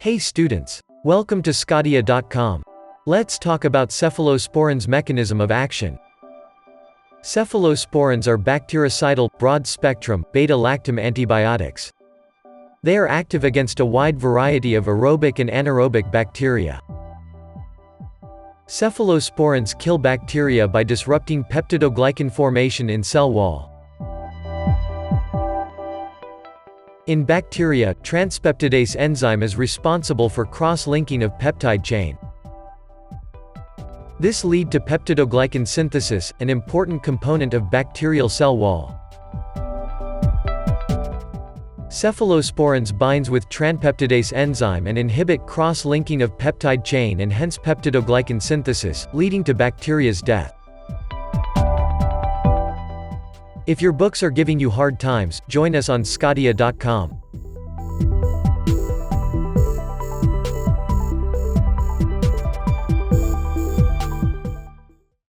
Hey students! Welcome to sqadia.com. Let's talk about cephalosporins' mechanism of action. Cephalosporins are bactericidal, broad-spectrum, beta-lactam antibiotics. They are active against a wide variety of aerobic and anaerobic bacteria. Cephalosporins kill bacteria by disrupting peptidoglycan formation in cell wall. In bacteria, transpeptidase enzyme is responsible for cross-linking of peptide chain. This leads to peptidoglycan synthesis, an important component of bacterial cell wall. Cephalosporins binds with transpeptidase enzyme and inhibit cross-linking of peptide chain and hence peptidoglycan synthesis, leading to bacteria's death. If your books are giving you hard times, join us on sqadia.com.